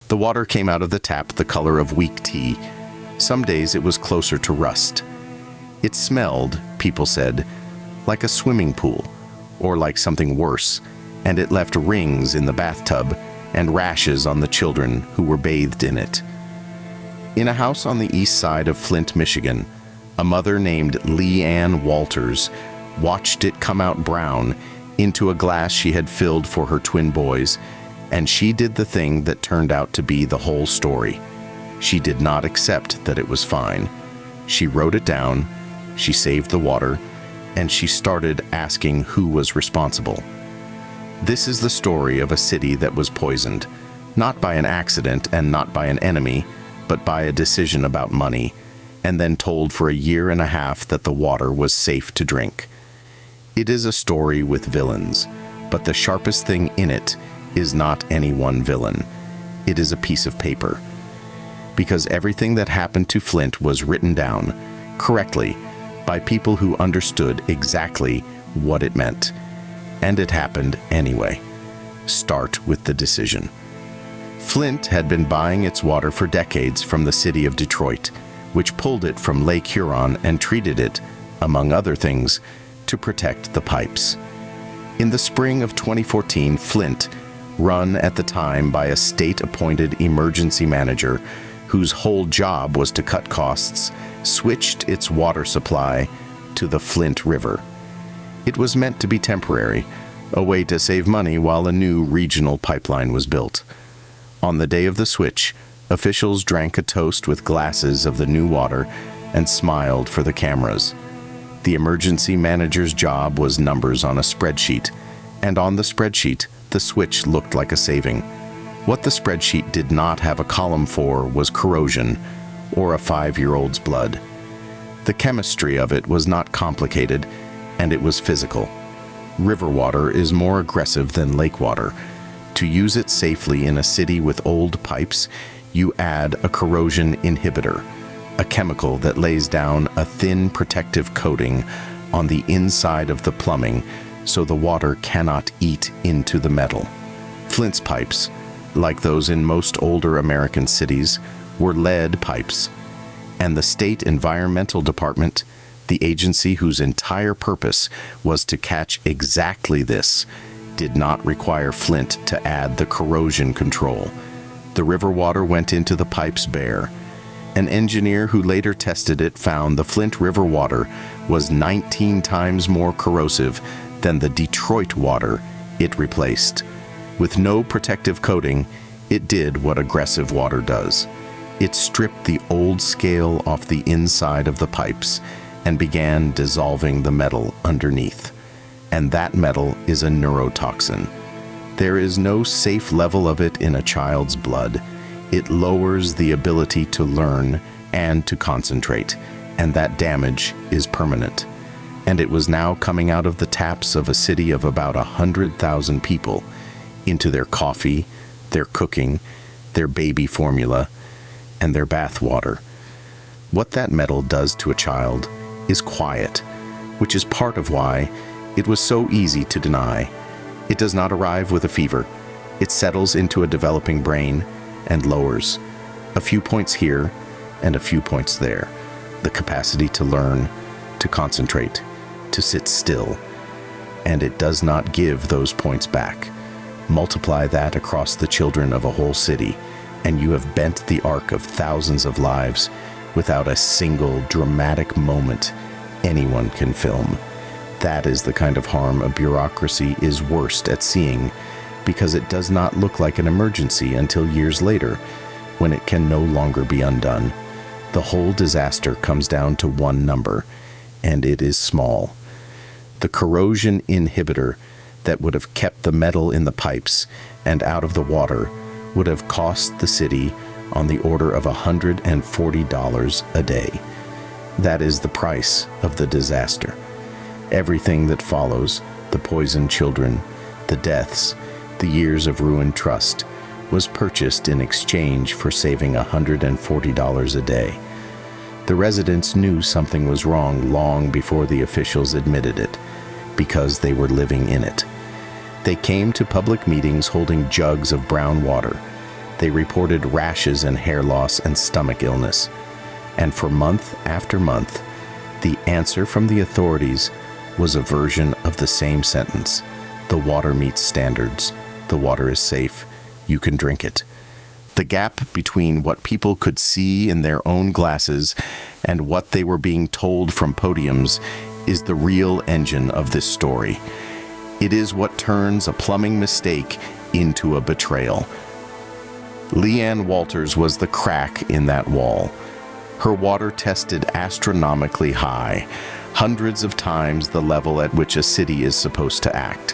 The water came out of the tap the color of weak tea. Some days it was closer to rust. It smelled, people said, like a swimming pool, or like something worse, and it left rings in the bathtub and rashes on the children who were bathed in it. In a house on the east side of Flint, Michigan, a mother named Leanne Walters watched it come out brown into a glass she had filled for her twin boys, and she did the thing that turned out to be the whole story. She did not accept that it was fine. She wrote it down, she saved the water, and she started asking who was responsible. This is the story of a city that was poisoned, not by an accident and not by an enemy, but by a decision about money, and then told for a year and a half that the water was safe to drink. It is a story with villains, but the sharpest thing in it is not any one villain. It is a piece of paper. Because everything that happened to Flint was written down, correctly, by people who understood exactly what it meant. And it happened anyway. Start with the decision. Flint had been buying its water for decades from the city of Detroit, which pulled it from Lake Huron and treated it, among other things, to protect the pipes. In the spring of 2014, Flint, run at the time by a state-appointed emergency manager whose whole job was to cut costs, switched its water supply to the Flint River. It was meant to be temporary, a way to save money while a new regional pipeline was built. On the day of the switch, officials drank a toast with glasses of the new water and smiled for the cameras. The emergency manager's job was numbers on a spreadsheet, and on the spreadsheet, the switch looked like a saving. What the spreadsheet did not have a column for was corrosion, or a 5-year-old's blood. The chemistry of it was not complicated, and it was physical. River water is more aggressive than lake water. To use it safely in a city with old pipes, you add a corrosion inhibitor, a chemical that lays down a thin protective coating on the inside of the plumbing so the water cannot eat into the metal. Flint's pipes, like those in most older American cities, were lead pipes, and the State Environmental Department, the agency whose entire purpose was to catch exactly this, did not require Flint to add the corrosion control. The river water went into the pipes bare. An engineer who later tested it found the Flint River water was 19 times more corrosive than the Detroit water it replaced. With no protective coating, it did what aggressive water does. It stripped the old scale off the inside of the pipes and began dissolving the metal underneath. And that metal is a neurotoxin. There is no safe level of it in a child's blood. It lowers the ability to learn and to concentrate, and that damage is permanent. And it was now coming out of the taps of a city of about 100,000 people into their coffee, their cooking, their baby formula, and their bath water. What that metal does to a child is quiet, which is part of why it was so easy to deny. It does not arrive with a fever. It settles into a developing brain and lowers a few points here and a few points there. The capacity to learn, to concentrate, to sit still. And it does not give those points back. Multiply that across the children of a whole city, and you have bent the arc of thousands of lives without a single dramatic moment anyone can film. That is the kind of harm a bureaucracy is worst at seeing, because it does not look like an emergency until years later, when it can no longer be undone. The whole disaster comes down to one number, and it is small. The corrosion inhibitor that would have kept the metal in the pipes and out of the water would have cost the city on the order of $140 a day. That is the price of the disaster. Everything that follows, the poisoned children, the deaths, the years of ruined trust, was purchased in exchange for saving $140 a day. The residents knew something was wrong long before the officials admitted it, because they were living in it. They came to public meetings holding jugs of brown water, They reported rashes and hair loss and stomach illness. And for month after month, the answer from the authorities was a version of the same sentence. The water meets standards. The water is safe. You can drink it. The gap between what people could see in their own glasses and what they were being told from podiums is the real engine of this story. It is what turns a plumbing mistake into a betrayal. Leanne Walters was the crack in that wall. Her water tested astronomically high, hundreds of times the level at which a city is supposed to act.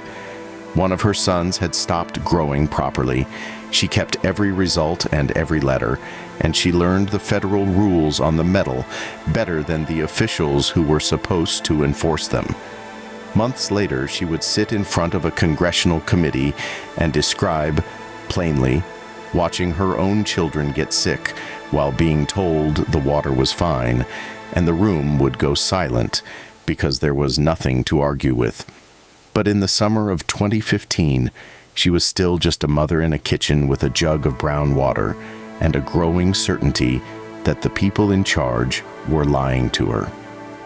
One of her sons had stopped growing properly. She kept every result and every letter, and she learned the federal rules on the metal better than the officials who were supposed to enforce them. Months later, she would sit in front of a congressional committee and describe, plainly, watching her own children get sick while being told the water was fine, and the room would go silent because there was nothing to argue with. But in the summer of 2015, she was still just a mother in a kitchen with a jug of brown water and a growing certainty that the people in charge were lying to her.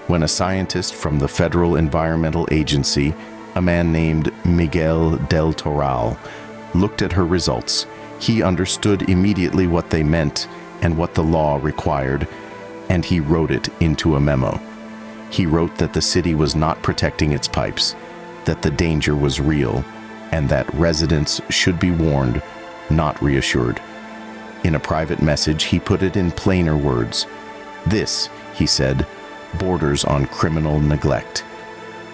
When a scientist from the Federal Environmental Agency, a man named Miguel Del Toral, looked at her results, he understood immediately what they meant and what the law required, and he wrote it into a memo. He wrote that the city was not protecting its pipes, that the danger was real, and that residents should be warned, not reassured. In a private message, he put it in plainer words. This, he said, borders on criminal neglect.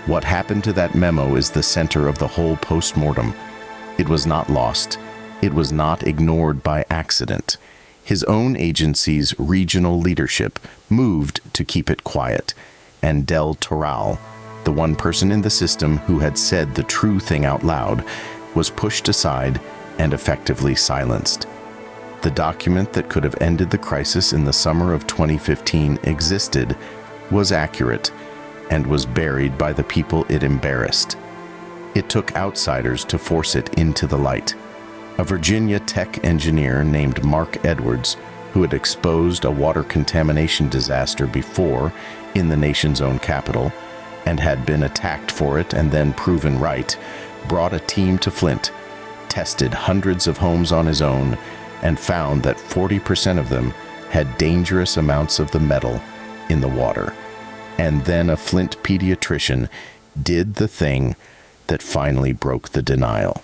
What happened to that memo is the center of the whole post-mortem. It was not lost. It was not ignored by accident. His own agency's regional leadership moved to keep it quiet, and Del Toral, the one person in the system who had said the true thing out loud, was pushed aside and effectively silenced. The document that could have ended the crisis in the summer of 2015 existed, was accurate, and was buried by the people it embarrassed. It took outsiders to force it into the light. A Virginia Tech engineer named Marc Edwards, who had exposed a water contamination disaster before in the nation's own capital, and had been attacked for it and then proven right, brought a team to Flint, tested hundreds of homes on his own, and found that 40% of them had dangerous amounts of the metal in the water. And then a Flint pediatrician did the thing that finally broke the denial.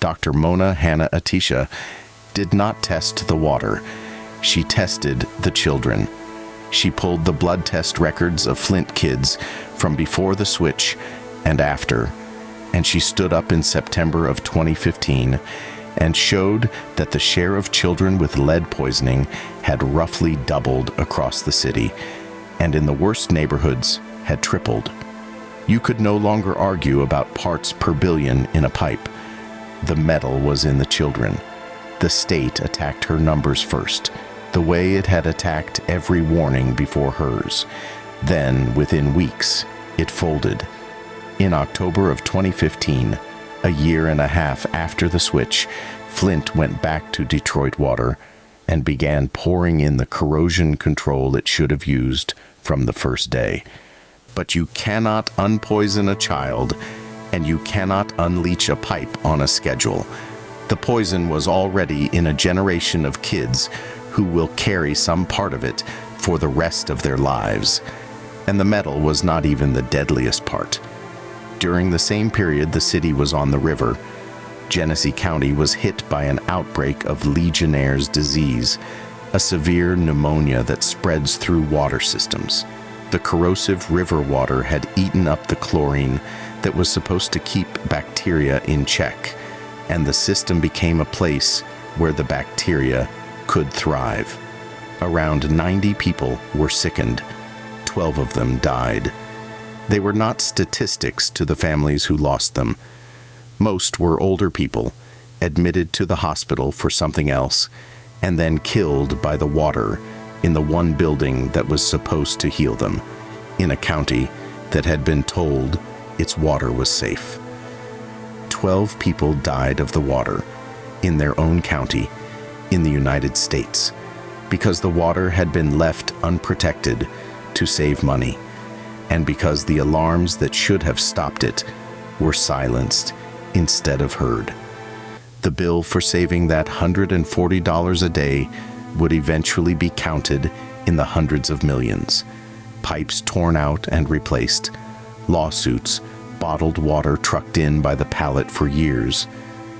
Dr. Mona Hanna-Attisha did not test the water. She tested the children. She pulled the blood test records of Flint kids from before the switch and after, and she stood up in September of 2015 and showed that the share of children with lead poisoning had roughly doubled across the city, and in the worst neighborhoods had tripled. You could no longer argue about parts per billion in a pipe. The metal was in the children. The state attacked her numbers first, the way it had attacked every warning before hers. Then, within weeks, it folded. In October of 2015, a year and a half after the switch, Flint went back to Detroit Water and began pouring in the corrosion control it should have used from the first day. But you cannot unpoison a child, and you cannot unleash a pipe on a schedule. The poison was already in a generation of kids who will carry some part of it for the rest of their lives. And the metal was not even the deadliest part. During the same period the city was on the river, Genesee County was hit by an outbreak of Legionnaires' disease, a severe pneumonia that spreads through water systems. The corrosive river water had eaten up the chlorine that was supposed to keep bacteria in check, and the system became a place where the bacteria could thrive. Around 90 people were sickened. 12 of them died. They were not statistics to the families who lost them. Most were older people, admitted to the hospital for something else, and then killed by the water in the one building that was supposed to heal them, in a county that had been told its water was safe. 12 people died of the water. in their own county, in the United States, because the water had been left unprotected to save money, and because the alarms that should have stopped it were silenced instead of heard. The bill for saving that $140 a day would eventually be counted in the hundreds of millions. Pipes torn out and replaced, lawsuits, bottled water trucked in by the pallet for years,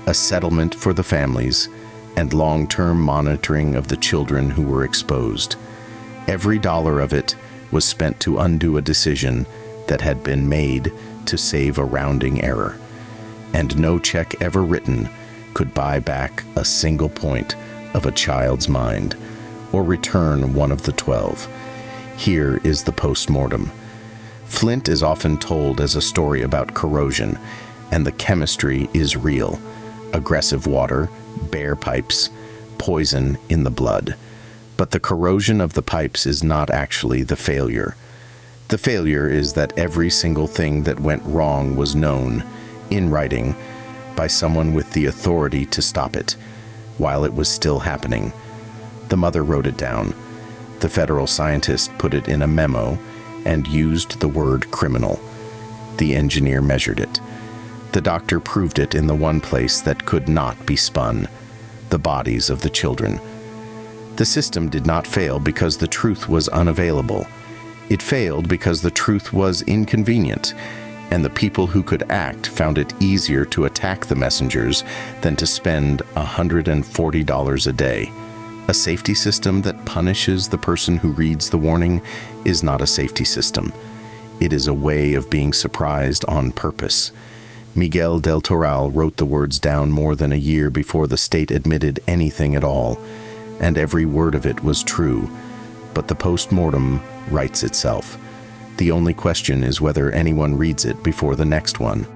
a settlement for the families, and long-term monitoring of the children who were exposed. Every dollar of it was spent to undo a decision that had been made to save a rounding error. And no check ever written could buy back a single point of a child's mind or return one of the 12. Here is the post-mortem. Flint is often told as a story about corrosion, and the chemistry is real. Aggressive water, bare pipes, poison in the blood. But the corrosion of the pipes is not actually the failure. The failure is that every single thing that went wrong was known, in writing, by someone with the authority to stop it, while it was still happening. The mother wrote it down. The federal scientist put it in a memo and used the word criminal. The engineer measured it. The doctor proved it in the one place that could not be spun, the bodies of the children. The system did not fail because the truth was unavailable. It failed because the truth was inconvenient, and the people who could act found it easier to attack the messengers than to spend $140 a day. A safety system that punishes the person who reads the warning is not a safety system. It is a way of being surprised on purpose. Miguel Del Toral wrote the words down more than a year before the state admitted anything at all, and every word of it was true. But the post-mortem writes itself. The only question is whether anyone reads it before the next one.